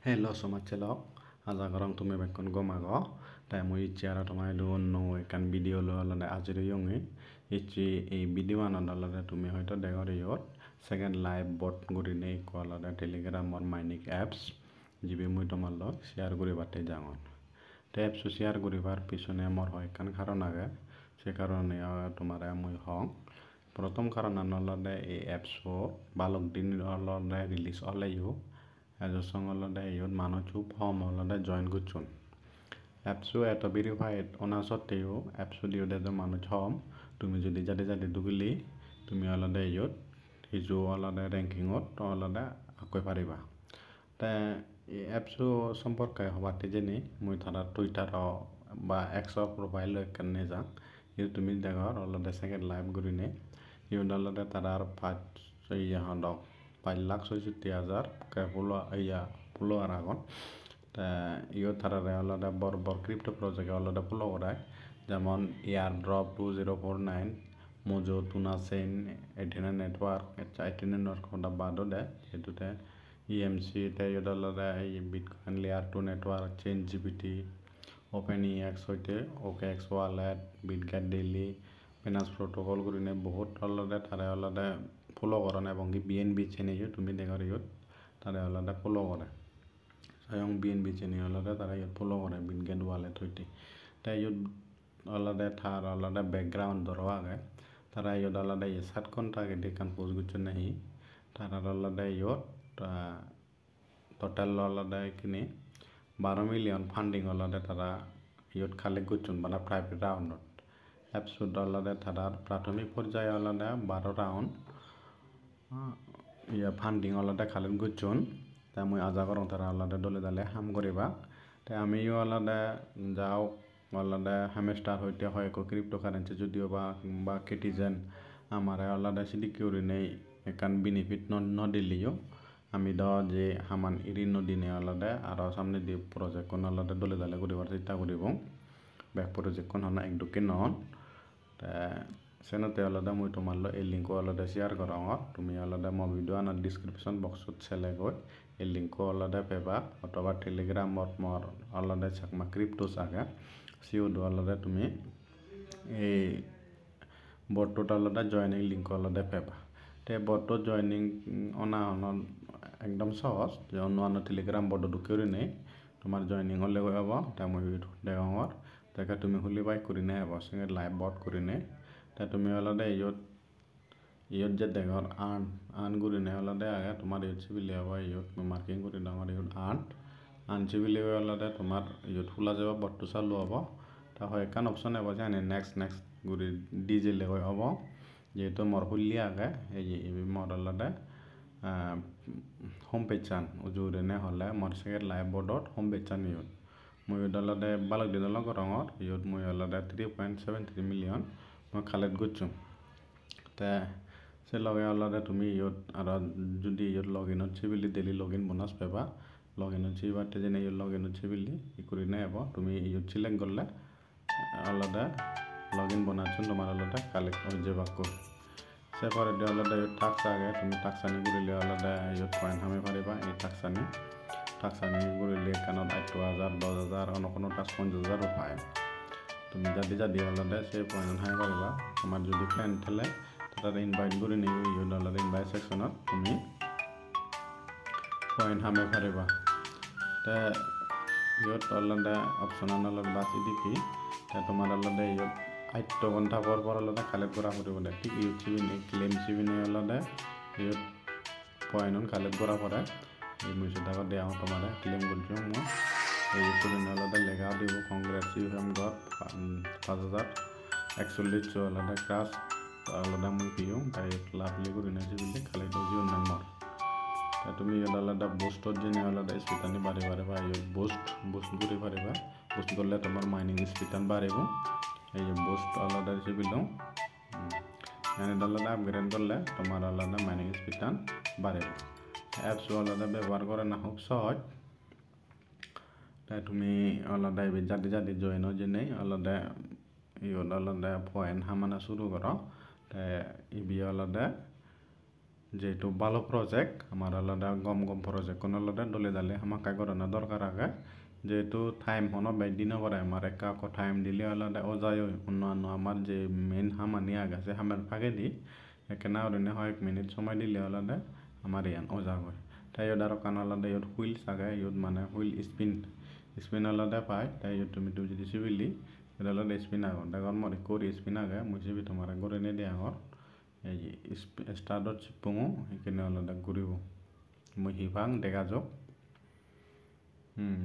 Hello somatchelok ajagarang tumi bekkon gomago tai mui ichiara tomai duonno ekan video lo alade ajiri yongi ichi ei video anon alade tumi hoyto degor iyot second live bot gurine ikko alade telegram or mining apps jibi mui tomarlo share guribate jangon te apps share guribar pisone mor hoy ekkan karon age se karone tomare mui hong prothom karonan olode ei apps o balok din olode release oleyo এজর সঙ্গে already ইয়ত মানুষ খুব কম already join করছুন অ্যাপসও এত verified ওনা সত্ত্বেও অ্যাপসও দিয়ে দেয় মানুষ কম তুমি যদি যাতে যাতে দুগুলি তুমি অলরেডি ইয়ত হিজু অলরেডি র্যাঙ্কিংত অলরেডি আঁকই পারিবা তাই এই অ্যাপসও সম্পর্কে হবাতে জেনে মুই তারা টুইটার বা এক্সর প্রোফাইল এখানে যাং ইউ তুমি দেখো অলরেডি সেকেন্ড লাইভ করিনে ইউ অলরেডি তারার 5,66,000 follower agon ta iyo tarare olode bor crypto project olode follow korai jemon airdrop 2049 mojo tuna chain etina network hoda bado de etute emc te yod olode bitcoin layer 2 network chain gpt openex hoite okx wallet bitget daily finance protocol gurine বহুত olode tare olode follow koron ebong bnb chain iyo tumi degor iyot tare olode follow kore sayong bnb chain olode tara iyot follow kore bitget wallet hoite ta iyot olode thar olode background doro age tara iyot olode 7 ঘন্টা age dekan post guchon nahi tara olode iyot total olode kini 12 million funding olode tara iyot collect guchon bana private round apps olode tarar প্রাথমিক পর্যায়ে olode 12 round funding already খালেন গুজন তা মই আজা করং তারা already দলে দলে হাম করিবা তে আমিও অলরেডি যাও অলরেডি হ্যামস্টার হইতে হয় ক্রিপ্টো কারেন্সি যদিও বা কেটিজেন আমার অলরেডি সিকিউরি নেই একান বেনিফিট ন দিলিও আমি দ যে হামান ইরিন নদিনে অলরেডি আর সামনে দিয়ে প্রজেক্ট কোন অলরেডি দলে দলে করিবার চেষ্টা করিব ব্যাক প্রজেক্ট কোন হনা একদুকে নন তা সেনতে আলাদা মই তোমারলো এই লিঙ্ক আলাদা শেয়ার করঙর তুমি আলাদা মো ভিডিও আনার ডিসক্রিপশন বক্সত ছেলে গই এই লিঙ্ক আলাদা পেবা অথবা টেলিগ্রাম মর আলাদা চাকমা ক্রিপ্টোস আগে সিওডো আলাদা তুমি এই বটটা আলাদা জয়নিং লিঙ্ক আলাদা পেবা তে বট জয়নিং অনা একদম সহজ যে অন্য টেলিগ্রাম বট ঢুকিয়ে নেই তোমার জয়নিং হলে হব তা মই দেখাঙর দেখা তুমি হুলি বাই করি নে হব সঙ্গে লাইভ বট করি নে তা তুমি অলরেডি ইয়ত যে দেখর আর্ন গুরিনে অলরেডি আগে তোমার ইয়ত চিবিলে হব ইয়ত মার্কিং করি ডাঙর ইয়ত আর্ন চিবিলে অলরেডি তোমার ইয়ত খোলা যাব বটটো চালু হব তা হয় একান অপশন হব যে নেক্সট গুরি ডিজেলে হব যেহেতু মর হুলি আগে এই মর অলরেডি হোম পেজ চান উজুরেনে হলে মর সেকেন্ড লাইভ বোর্ডত হোম পেজ চান ইয়ত মই অলরেডি বালক দিন করঙর ইয়ত মই অলরেডি 3.73 মিলিয়ন মই খালেদ গুচুম তে সে লগে অলরেডি তুমি ইয়ত আর যদি ইয়ত লগ ইনত চিবিলি ডেলি লগ ইন বোনাস পাবা লগ ইনত চিবাতে যেনে ইয়ত লগ ইনত চিবিলি ই করি না হব তুমি ইয়ত সিলেক্ট করলে অলরেডি লগ ইন বোনাসুন তোমার অলরেডি কালেক্ট হয়ে যাবা সে পরে অলরেডি ইয়ত টাক্স আগে তুমি টাক্সানি গুলিলে অলরেডি ইয়ত পয়েন্ট হামে পারিবা এই টাক্সানি গুলিলে কানত 8,000 10,000 অন্য কোনো টাক্স 50,000 পায় তুমি যদি অলরেডি সে পয়েন্ট হাই পারিবা তোমার যদি ফ্রেন্ড থাকলে তারা ইনভাইট করে নিও ইউড অলরেডি ইনভাইট সেকশনত তুমি পয়েন্ট হামে পারিবা তে ইয়ত অলরেডি অপশন অলরেডি বাছি দিকি তে তোমার অলরেডি ইয়ত 8 ঘন্টা পর অলরেডি কালেক্ট করা পড়িব ঠিক ইউড চিবিনি ক্লেম চিবিনি অলরেডি ইয়ত পয়েন্ট কালেক্ট করা পড়ে এই মুছে টাকা দেওয়া তোমার ক্লেম করছো মই এই চিবিনি অলরেডি লেখা দিব congrats you have got 5,041 already crash আলাদা মই পিও তাই লাভলি করে না চিবিলি খালি দজিও নাম্বার তা তুমি আলাদা বুস্টর জেনে আলাদা স্পিডানি বাড়ে বা বুস্ট করে পারিবা বুস্ট করলে তোমার মাইনিং স্পিডান বাড়িব এই বুস্ট আলাদা চিবিলো এনে আলাদা আপগ্রেড করলে তোমার আলাদা মাইনিং স্পিডান বাড়িব অ্যাপস আলাদা ব্যবহার করে না খুব সহজ তাই তুমি আলাদা যাতে জয়েন হয়ে জেনে আলাদা ইয়ত আলাদা পয়েন্ট হামানা শুরু করো তে ইবি আলাদা যেহেতু ভালো প্রজেক্ট আমার আলাদা গম গম প্রজেক্ট কোন আলাদা দলে দালে আমাকে করানো দরকার আগে যেহেতু টাইম হনো বেদিনও করে আমার একা টাইম দিলে আলাদা ও যায় অন্যান্য আমার যে মেন হামানি আগে হামের ফাঁকে দিই এখানে ওরনে হয় 1 মিনিট সময় দিলে আলাদা আমার ইয়ান ও যাবে তাই ওর আরো কান আলাদা ইয়ত হুইল সাগে ইয়ত মানে হুইল স্পিন আলাদা পায় তাই তুমি যদি সিবিলি এটা আলাদা স্পিন আগন দেখুন মরে করি স্পিন আগে মুছিবি তোমার করে নিয়ে দিয়ে আগর এই স্টার্টত চিপুঙো সেইখিনি আলাদা ঘূৰিব মই সিভাং দেখা যাওক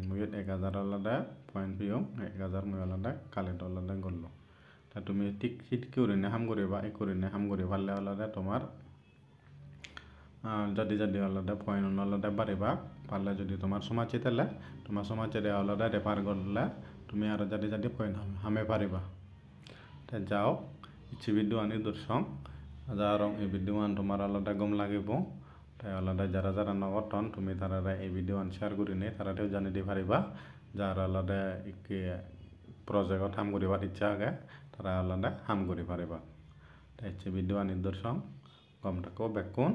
মই 1000 আলাদা পয়েন্ট পিও 1000 মই আলাদা কালেক্ট আলাদা করলো তা তুমি ঠিক ঠিক করে হাম করিবা এই করে হাম করি পারলে আলাদা তোমার যদি আলাদা পয়েন্ট আলাদা বাড়িবা পারলে যদি তোমার সমাজ চেতালে তোমার সমাজ চেতে আলাদা রেফার করলে তুমি আরো যদি পয়েন্ট হামে পারিবা তা যাও ইচ্ছি ভিডিও আনি দর্শক যারং এই ভিডিও আন তোমার আলাদা গম লাগিব তাই আলাদা যারা নগতন তুমি তারা এই ভিডিও আন শেয়ার করি নে তারাতেও জানি দি পারিবা যার আলাদা কি প্রজেক্টত হাম করিবার ইচ্ছা আগে তারা আলাদা হাম করি পারিবা তাই ভিডিও আনি দর্শক গমটাকেও বেকুন